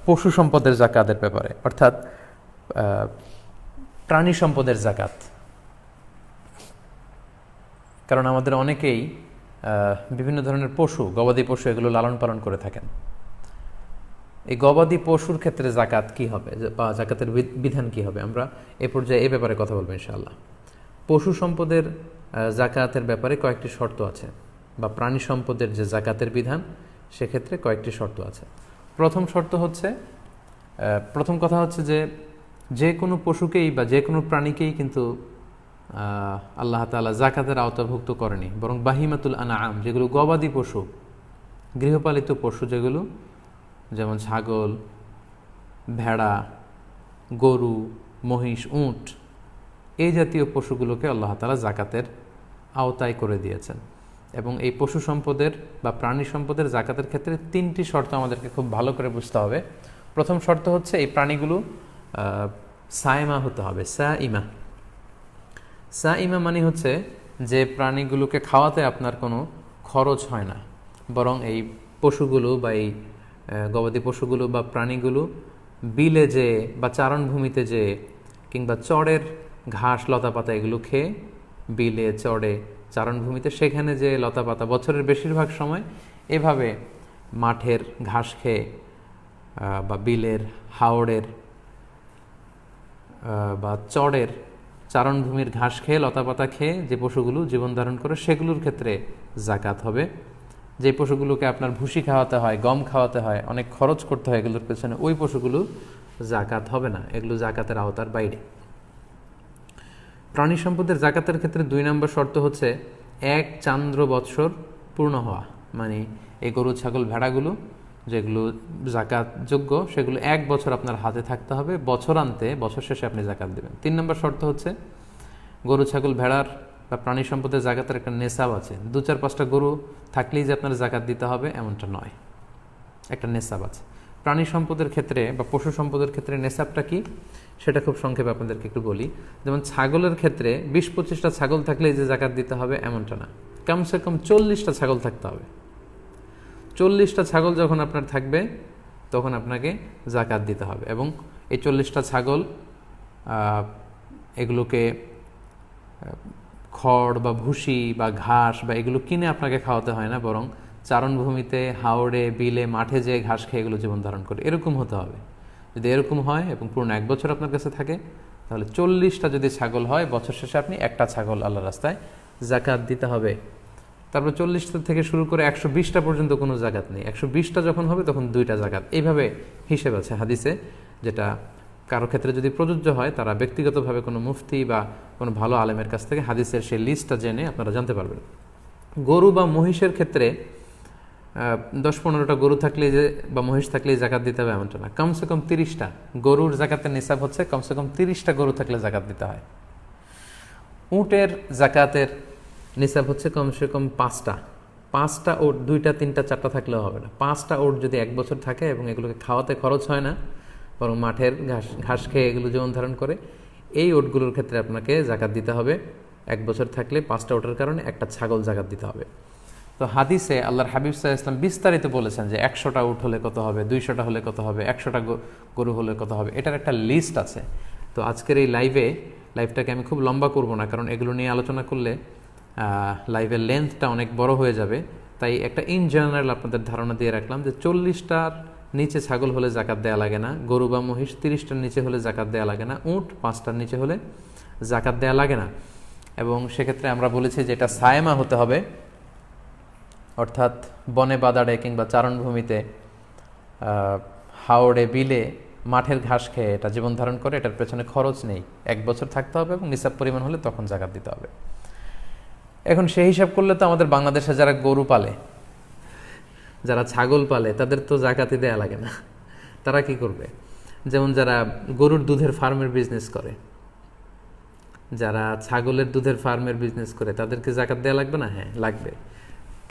পশু সম্পদের জাকাতের ব্যাপারে, অর্থাৎ প্রাণী সম্পদের জাকাত। কারণ আমাদের অনেকেই বিভিন্ন ধরনের পশু, গবাদি পশু এগুলো লালন পালন করে থাকেন। এই গবাদি পশুর ক্ষেত্রে জাকাত কি হবে বা জাকাতের বিধান কি হবে, আমরা এ পর্যায়ে এই ব্যাপারে কথা বলবো ইনশাআল্লাহ। পশু সম্পদের জাকাতের ব্যাপারে কয়েকটি শর্ত আছে, বা প্রাণী সম্পদের যে জাকাতের বিধান সেক্ষেত্রে কয়েকটি শর্ত আছে। প্রথম শর্ত হচ্ছে, প্রথম কথা হচ্ছে যে কোনো পশুকেই বা যে কোনো প্রাণীকেই কিন্তু আল্লাহ তাআলা জাকাতের আওতাভুক্ত করেনি, বরং বাহিমাতুল আনআম, যেগুলো গবাদি পশু, গৃহপালিত পশু যেগুলো, যেমন ছাগল, ভেড়া, গরু, মহিষ, উট, এই জাতীয় পশুগুলোকে আল্লাহ তাআলা জাকাতের আওতায় করে দিয়েছেন। এবং এই পশু সম্পদের বা প্রাণী সম্পদের জাকাতের ক্ষেত্রে তিনটি শর্ত আমাদেরকে খুব ভালো করে বুঝতে হবে। প্রথম শর্ত হচ্ছে এই প্রাণীগুলো সাইমা হতে হবে। সাইমা মানে হচ্ছে যে প্রাণীগুলোকে খাওয়াতে আপনার কোনো খরচ হয় না, বরং এই পশুগুলো বা এই গবাদি পশুগুলো বা প্রাণীগুলো বিলে যে বা চারণভূমিতে যে কিংবা চড়ের ঘাস লতাপাতা এগুলো খেয়ে, বিলে চড়ে চারণভূমিতে সেখানে যে লতাপাতা বছরের বেশিরভাগ সময় এভাবে মাঠের ঘাস খেয়ে বা বিলের, হাওড়ের বা চড়ের চারণভূমির ঘাস খেয়ে লতাপাতা খেয়ে যে পশুগুলো জীবন ধারণ করে সেগুলোর ক্ষেত্রে জাকাত হবে। যে পশুগুলোকে আপনার ভুসি খাওয়াতে হয়, গম খাওয়াতে হয়, অনেক খরচ করতে হয় এগুলোর পেছনে, ওই পশুগুলো জাকাত হবে না, এগুলো জাকাতের আওতার বাইরে। প্রাণী সম্পদের জাকাতের ক্ষেত্রে 2 নম্বর শর্ত হচ্ছে 1 চান্দ্র বৎসর পূর্ণ হওয়া। মানে এই গরু, ছাগল, ভেড়াগুলো যেগুলো জাকাত যোগ্য সেগুলো 1 বছর আপনার হাতে থাকতে হবে, বছরান্তে, বছর শেষে আপনি জাকাত দেবেন। 3 নম্বর শর্ত হচ্ছে গরু, ছাগল, ভেড়ার বা প্রাণী সম্পদের জাকাতের একটা নেশাব আছে। 2-4-5টা গরু থাকলেই যে আপনার জাকাত দিতে হবে এমনটা নয়, একটা নেশাব আছে। প্রাণী সম্পদের ক্ষেত্রে বা পশু সম্পদের ক্ষেত্রে নেশাবটা কি সেটা খুব সংক্ষেপে আপনাদেরকে একটু বলি। যেমন ছাগলের ক্ষেত্রে 20-25টা ছাগল থাকলেই যে জাকাত দিতে হবে এমনটা না, কমসে কম 40টা ছাগল থাকতে হবে। 40টা ছাগল যখন আপনার থাকবে তখন আপনাকে জাকাত দিতে হবে। এবং এই 40টা ছাগল এগুলোকে খড় বা ভুসি বা ঘাস বা এগুলো কিনে আপনাকে খাওয়াতে হয় না, বরং চারণভূমিতে, হাওড়ে, বিলে, মাঠে যে ঘাস খেয়ে এগুলো জীবন ধারণ করে, এরকম হতে হবে। যদি এরকম হয় এবং পুরো 1 বছর আপনার কাছে থাকে, তাহলে 40টা যদি ছাগল হয়, বছর শেষে আপনি একটা ছাগল আল্লাহ রাস্তায় জাকাত দিতে হবে। তারপর 40টা থেকে শুরু করে 120টা পর্যন্ত কোনো জাকাত নেই। 120টা যখন হবে তখন 2টা জাকাত, এইভাবে হিসেব আছে হাদিসে, যেটা কারো ক্ষেত্রে যদি প্রযোজ্য হয় তারা ব্যক্তিগতভাবে কোনো মুফতি বা কোনো ভালো আলেমের কাছ থেকে হাদিসের সেই লিস্টটা জেনে আপনারা জানতে পারবেন। গরু বা মহিষের ক্ষেত্রে 10-15টা গরু থাকলে যে বা মহিষ থাকলেই জাকাত দিতে হবে এমনটা না, কমসে কম 30টা। গরুর জাকাতের নিসাব হচ্ছে কমসে কম 30টা গরু থাকলে জাকাত দিতে হয়। উটের জাকাতের নিসাব হচ্ছে কমসে কম 5টা ওট, 2টা 3টা 4টা থাকলেও হবে না। 5টা ওট যদি 1 বছর থাকে এবং এগুলোকে খাওয়াতে খরচ হয় না, বরং মাঠের ঘাস খেয়ে এগুলো জীবন ধারণ করে, এই ওটগুলোর ক্ষেত্রে আপনাকে জাকাত দিতে হবে। 1 বছর থাকলে 5টা ওটের কারণে একটা ছাগল জাকাত দিতে হবে। তো হাদিসে আল্লাহর হাবিব সাল্লাল্লাহু আলাইহি ওয়াসাল্লাম বিস্তারিত বলেছেন যে 100টা উট হলে কত হবে, 200টা হলে কত হবে, 100টা গরু হলে কত হবে, এটার একটা লিস্ট আছে। তো আজকের এই লাইভটাকে আমি খুব লম্বা করব না, কারণ এগুলো নিয়ে আলোচনা করলে লাইভের লেন্থটা অনেক বড় হয়ে যাবে। তাই একটা ইন জেনারেল আপনাদের ধারণা দিয়ে রাখলাম যে 40টার নিচে ছাগল হলে জাকাত দেওয়া লাগে না, গরু বা মহিষ 30টার নিচে হলে জাকাত দেওয়া লাগে না, উট 5টার নিচে হলে জাকাত দেওয়া লাগে না। এবং সেক্ষেত্রে আমরা বলেছি যে এটা সায়মা হতে হবে, অর্থাৎ বনে বাদাড়ে কিংবা চারণভূমিতে, হাওড়ে, বিলে, মাঠের ঘাস খেয়ে এটা জীবন ধারণ করে, এটার পেছনে খরচ নেই, 1 বছর থাকতে হবে এবং নিসাব পরিমাণ হলে তখন জাকাত দিতে হবে। এখন সেই হিসাব করলে তো আমাদের বাংলাদেশে যারা গরু পালে, যারা ছাগল পালে, তাদের তো জাকাতই দেয়া লাগে না। তারা কি করবে? যেমন যারা গরুর দুধের ফার্মের বিজনেস করে, যারা ছাগলের দুধের ফার্মের বিজনেস করে, তাদেরকে জাকাত দেয়া লাগবে না? হ্যাঁ, লাগবে।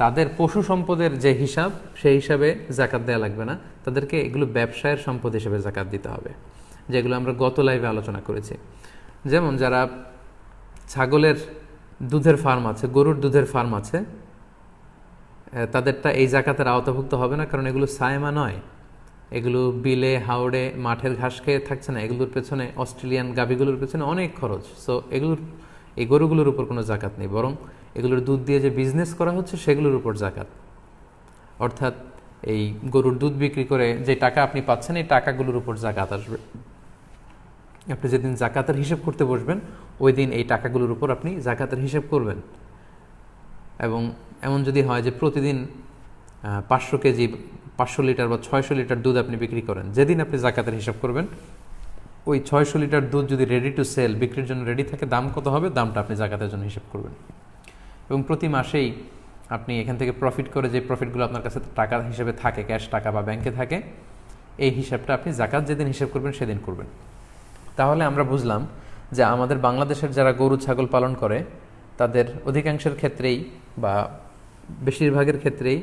তাদের পশু সম্পদের যে হিসাব, সেই হিসাবে জাকাত দেয়া লাগবে না, তাদেরকে এগুলো ব্যবসায়ের সম্পদ হিসেবে জাকাত দিতে হবে, যেগুলো আমরা গত লাইভে আলোচনা করেছি। যেমন যারা ছাগলের দুধের ফার্ম আছে, গরুর দুধের ফার্ম আছে, তাদেরটা এই জাকাতের আওতাভুক্ত হবে না, কারণ এগুলো সায়মা নয়। এগুলো বিলে হাওড়ে মাঠের ঘাস খেয়ে থাকছে না, এগুলোর পেছনে অস্ট্রেলিয়ান গাভীগুলোর পেছনে অনেক খরচ। সো এই গরুগুলোর উপর কোনো জাকাত নেই, বরং এগুলোর দুধ দিয়ে যে বিজনেস করা হচ্ছে সেগুলোর উপর জাকাত। অর্থাৎ এই গরুর দুধ বিক্রি করে যে টাকা আপনি পাচ্ছেন এই টাকাগুলোর উপর জাকাত আসবে। আপনি যেদিন জাকাতের হিসেব করতে বসবেন ওই দিন এই টাকাগুলোর উপর আপনি জাকাতের হিসেব করবেন। এবং এমন যদি হয় যে প্রতিদিন 500 কেজি 500 লিটার বা 600 লিটার দুধ আপনি বিক্রি করেন, যেদিন আপনি জাকাতের হিসাব করবেন ওই 600 লিটার দুধ যদি রেডি টু সেল, বিক্রির জন্য রেডি থাকে, দাম কত হবে দামটা আপনি জাকাতের জন্য হিসাব করবেন। এবং প্রতি মাসেই আপনি এখান থেকে প্রফিট করে যে প্রফিটগুলো আপনার কাছে টাকা হিসেবে থাকে, ক্যাশ টাকা বা ব্যাংকে থাকে, এই হিসাবটা আপনি জাকাত যেদিন হিসাব করবেন সেদিন করবেন। তাহলে আমরা বুঝলাম যে আমাদের বাংলাদেশের যারা গরু ছাগল পালন করে তাদের অধিকাংশের ক্ষেত্রেই বা বেশিরভাগের ক্ষেত্রেই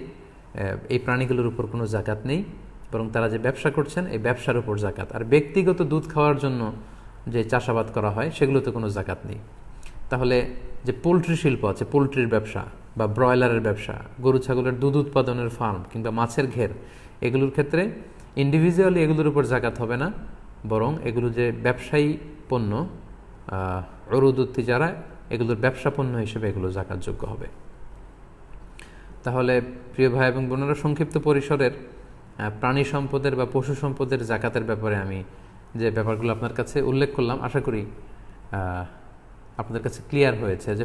এই প্রাণীগুলোর উপর কোনো জাকাত নেই, বরং তারা যে ব্যবসা করছেন এই ব্যবসার উপর জাকাত। আর ব্যক্তিগত দুধ খাওয়ার জন্য যে চাষাবাদ করা হয় সেগুলোতে কোনো জাকাত নেই। তাহলে যে পোলট্রি শিল্প আছে, পোলট্রির ব্যবসা বা ব্রয়লারের ব্যবসা, গরু ছাগলের দুধ উৎপাদনের ফার্ম কিংবা মাছের ঘের, এগুলোর ক্ষেত্রে ইন্ডিভিজুয়ালি এগুলোর উপর জাকাত হবে না, বরং এগুলো যে ব্যবসায়ী পণ্য উরুদুত্তি যারা, এগুলোর ব্যবসা পণ্য হিসেবে এগুলো জাকাতযোগ্য হবে। তাহলে প্রিয় ভাই এবং বোনেরা, সংক্ষিপ্ত পরিসরের প্রাণী সম্পদের বা পশু সম্পদের জাকাতের ব্যাপারে আমি যে ব্যাপারগুলো আপনার কাছে উল্লেখ করলাম, আশা করি আপনাদের কাছে ক্লিয়ার হয়েছে যে